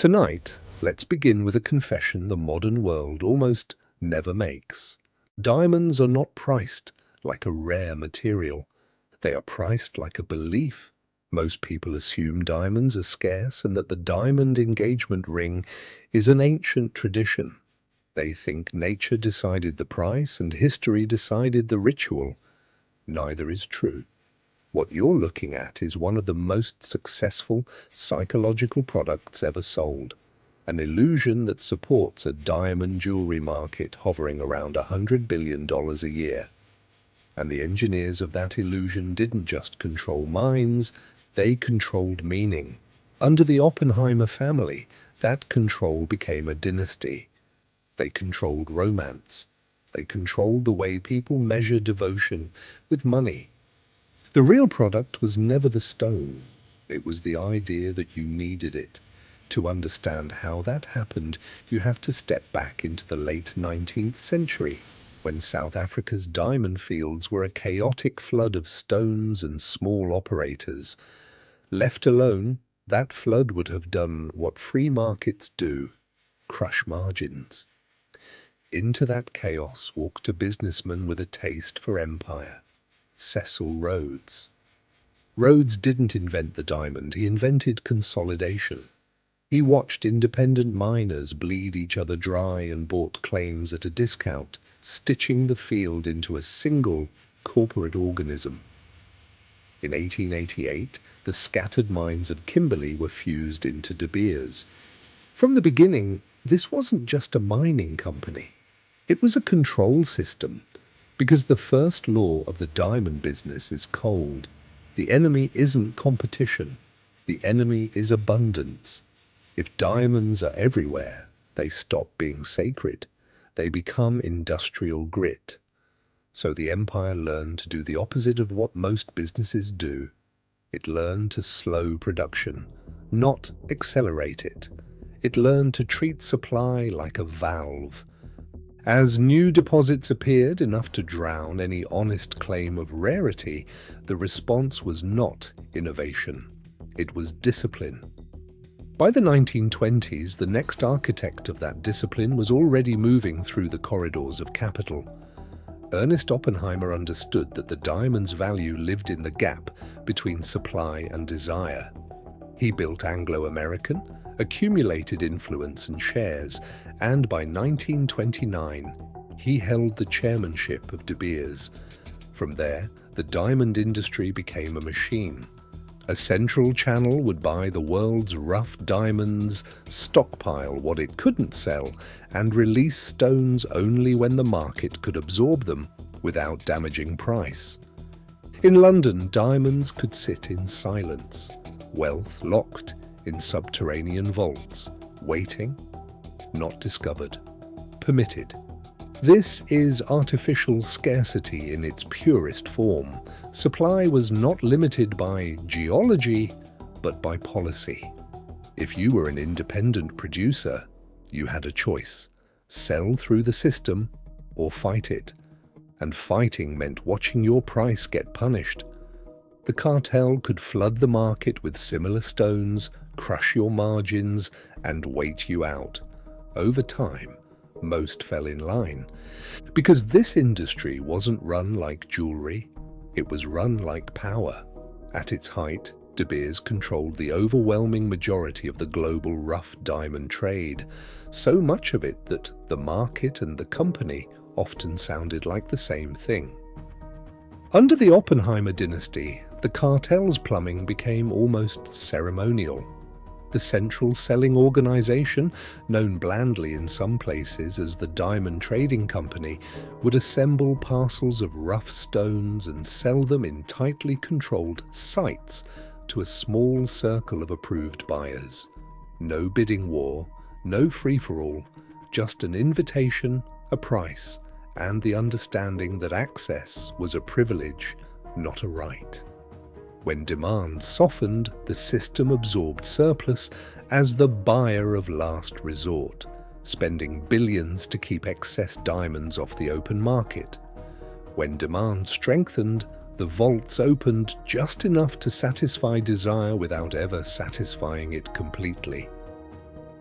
Tonight, let's begin with a confession the modern world almost never makes. Diamonds are not priced like a rare material. They are priced like a belief. Most people assume diamonds are scarce and that the diamond engagement ring is an ancient tradition. They think nature decided the price and history decided the ritual. Neither is true. What you're looking at is one of the most successful psychological products ever sold. An illusion that supports a diamond jewelry market hovering around $100 billion a year. And the engineers of that illusion didn't just control minds, they controlled meaning. Under the Oppenheimer family, that control became a dynasty. They controlled romance. They controlled the way people measure devotion with money. The real product was never the stone. It was the idea that you needed it. To understand how that happened, you have to step back into the late 19th century, when South Africa's diamond fields were a chaotic flood of stones and small operators. Left alone, that flood would have done what free markets do: crush margins. Into that chaos walked a businessman with a taste for empire. Cecil Rhodes. Rhodes didn't invent the diamond, he invented consolidation. He watched independent miners bleed each other dry and bought claims at a discount, stitching the field into a single corporate organism. In 1888, the scattered mines of Kimberley were fused into De Beers. From the beginning, this wasn't just a mining company. It was a control system. Because the first law of the diamond business is cold. The enemy isn't competition. The enemy is abundance. If diamonds are everywhere, they stop being sacred. They become industrial grit. So the empire learned to do the opposite of what most businesses do. It learned to slow production, not accelerate it. It learned to treat supply like a valve. As new deposits appeared, enough to drown any honest claim of rarity, the response was not innovation. It was discipline. By the 1920s, the next architect of that discipline was already moving through the corridors of capital. Ernest Oppenheimer understood that the diamond's value lived in the gap between supply and desire. He built Anglo-American, accumulated influence and shares, and by 1929, he held the chairmanship of De Beers. From there, the diamond industry became a machine. A central channel would buy the world's rough diamonds, stockpile what it couldn't sell, and release stones only when the market could absorb them without damaging price. In London, diamonds could sit in silence, wealth locked in subterranean vaults, waiting, not discovered, permitted. This is artificial scarcity in its purest form. Supply was not limited by geology, but by policy. If you were an independent producer, you had a choice: sell through the system or fight it. And fighting meant watching your price get punished. The cartel could flood the market with similar stones, crush your margins, and wait you out. Over time, most fell in line. Because this industry wasn't run like jewelry, it was run like power. At its height, De Beers controlled the overwhelming majority of the global rough diamond trade, so much of it that the market and the company often sounded like the same thing. Under the Oppenheimer dynasty, the cartel's plumbing became almost ceremonial. The central selling organization, known blandly in some places as the Diamond Trading Company, would assemble parcels of rough stones and sell them in tightly controlled sites to a small circle of approved buyers. No bidding war, no free-for-all, just an invitation, a price, and the understanding that access was a privilege, not a right. When demand softened, the system absorbed surplus as the buyer of last resort, spending billions to keep excess diamonds off the open market. When demand strengthened, the vaults opened just enough to satisfy desire without ever satisfying it completely.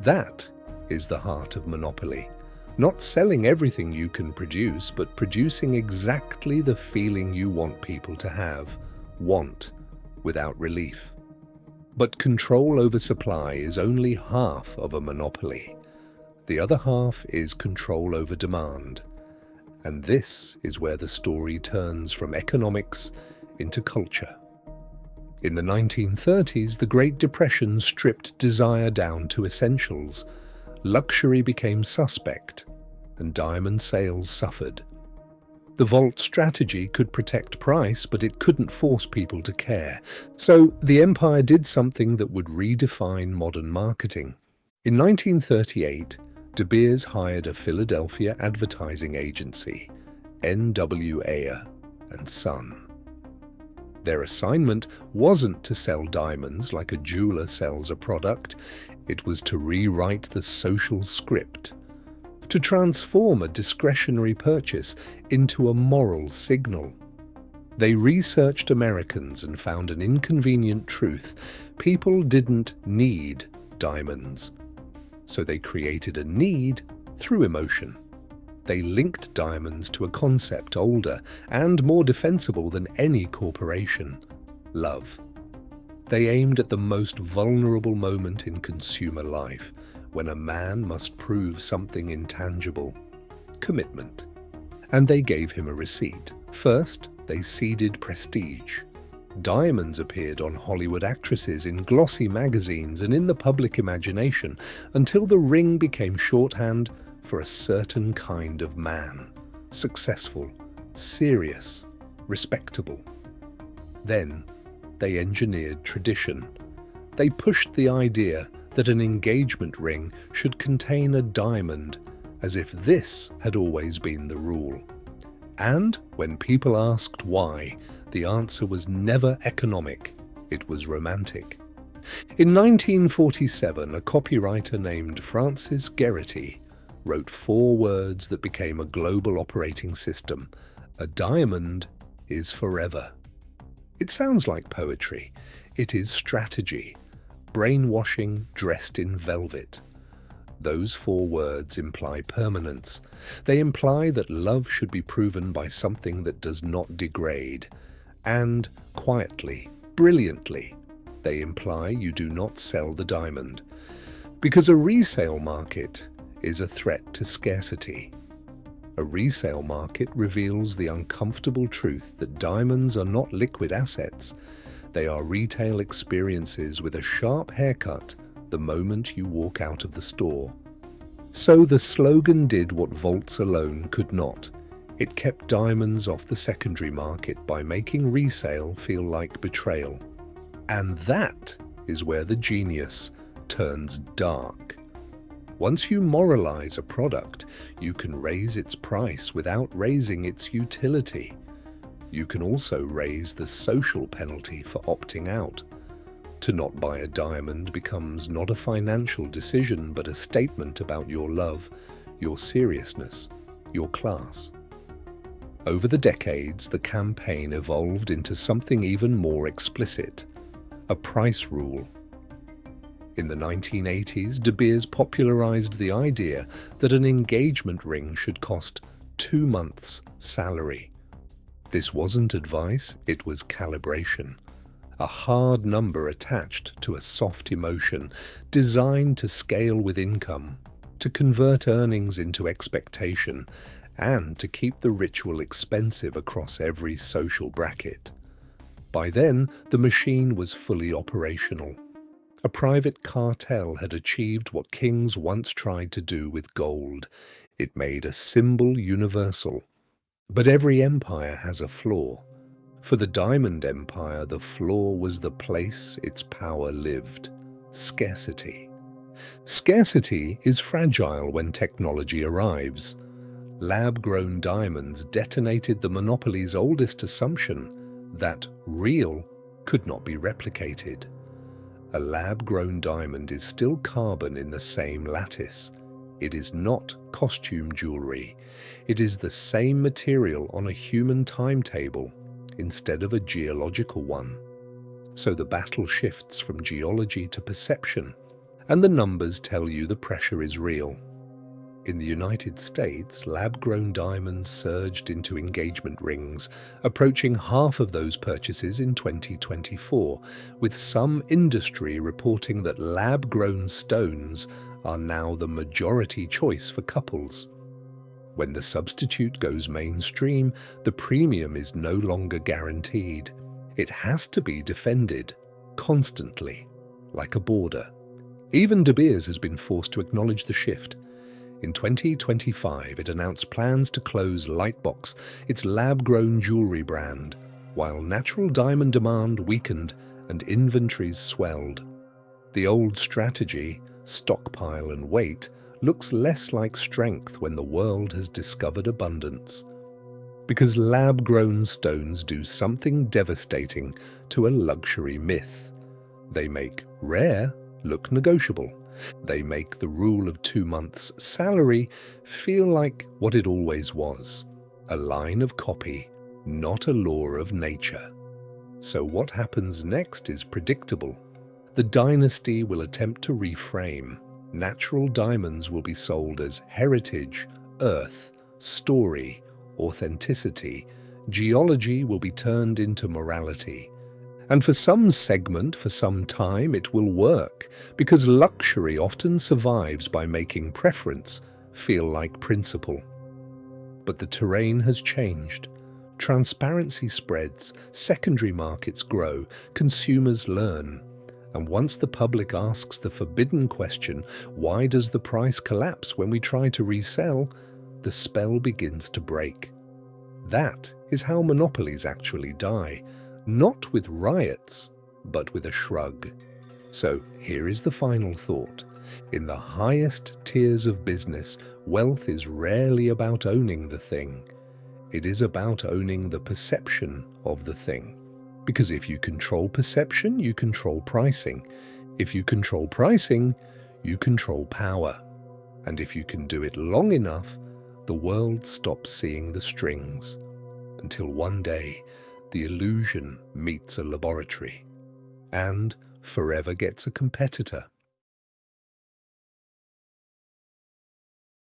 That is the heart of monopoly. Not selling everything you can produce, but producing exactly the feeling you want people to have, want, without relief. But control over supply is only half of a monopoly. The other half is control over demand. And this is where the story turns from economics into culture. In the 1930s, the Great Depression stripped desire down to essentials. Luxury became suspect, and diamond sales suffered. The vault strategy could protect price, but it couldn't force people to care. So the empire did something that would redefine modern marketing. In 1938, De Beers hired a Philadelphia advertising agency, N.W. Ayer and Son. Their assignment wasn't to sell diamonds like a jeweler sells a product. It was to rewrite the social script, to transform a discretionary purchase into a moral signal. They researched Americans and found an inconvenient truth. People didn't need diamonds. So they created a need through emotion. They linked diamonds to a concept older and more defensible than any corporation: love. They aimed at the most vulnerable moment in consumer life, when a man must prove something intangible: commitment. And they gave him a receipt. First, they seeded prestige. Diamonds appeared on Hollywood actresses, in glossy magazines, and in the public imagination, until the ring became shorthand for a certain kind of man: successful, serious, respectable. Then they engineered tradition. They pushed the idea that an engagement ring should contain a diamond, as if this had always been the rule. And when people asked why, the answer was never economic, it was romantic. In 1947, a copywriter named Francis Geraghty wrote 4 words that became a global operating system: a diamond is forever. It sounds like poetry. It is strategy. Brainwashing dressed in velvet. Those 4 words imply permanence. They imply that love should be proven by something that does not degrade. And quietly, brilliantly, they imply you do not sell the diamond. Because a resale market is a threat to scarcity. A resale market reveals the uncomfortable truth that diamonds are not liquid assets. They are retail experiences with a sharp haircut the moment you walk out of the store. So the slogan did what vaults alone could not. It kept diamonds off the secondary market by making resale feel like betrayal. And that is where the genius turns dark. Once you moralize a product, you can raise its price without raising its utility. You can also raise the social penalty for opting out. To not buy a diamond becomes not a financial decision, but a statement about your love, your seriousness, your class. Over the decades, the campaign evolved into something even more explicit: a price rule. In the 1980s, De Beers popularized the idea that an engagement ring should cost 2 months' salary. This wasn't advice, it was calibration. A hard number attached to a soft emotion, designed to scale with income, to convert earnings into expectation, and to keep the ritual expensive across every social bracket. By then, the machine was fully operational. A private cartel had achieved what kings once tried to do with gold. It made a symbol universal. But every empire has a flaw. For the Diamond Empire, the flaw was the place its power lived: scarcity. Scarcity is fragile when technology arrives. Lab-grown diamonds detonated the monopoly's oldest assumption, that real could not be replicated. A lab-grown diamond is still carbon in the same lattice. It is not costume jewelry. It is the same material on a human timetable instead of a geological one. So the battle shifts from geology to perception. And the numbers tell you the pressure is real. In the United States, lab-grown diamonds surged into engagement rings, approaching half of those purchases in 2024, with some industry reporting that lab-grown stones are now the majority choice for couples. When the substitute goes mainstream, the premium is no longer guaranteed. It has to be defended, constantly, like a border. Even De Beers has been forced to acknowledge the shift. In 2025, it announced plans to close Lightbox, its lab-grown jewelry brand, while natural diamond demand weakened and inventories swelled. The old strategy, stockpile and wait, looks less like strength when the world has discovered abundance. Because lab-grown stones do something devastating to a luxury myth. They make rare look negotiable. They make the rule of 2 months' salary feel like what it always was, a line of copy, not a law of nature. So what happens next is predictable. The Dynasty will attempt to reframe. Natural diamonds will be sold as heritage, earth, story, authenticity. Geology will be turned into morality. And for some segment, for some time, it will work, because luxury often survives by making preference feel like principle. But the terrain has changed. Transparency spreads, secondary markets grow, consumers learn. And once the public asks the forbidden question, why does the price collapse when we try to resell, the spell begins to break. That is how monopolies actually die. Not with riots, but with a shrug. So here is the final thought. In the highest tiers of business, wealth is rarely about owning the thing. It is about owning the perception of the thing. Because if you control perception, you control pricing. If you control pricing, you control power. And if you can do it long enough, the world stops seeing the strings. Until one day, the illusion meets a laboratory and forever gets a competitor.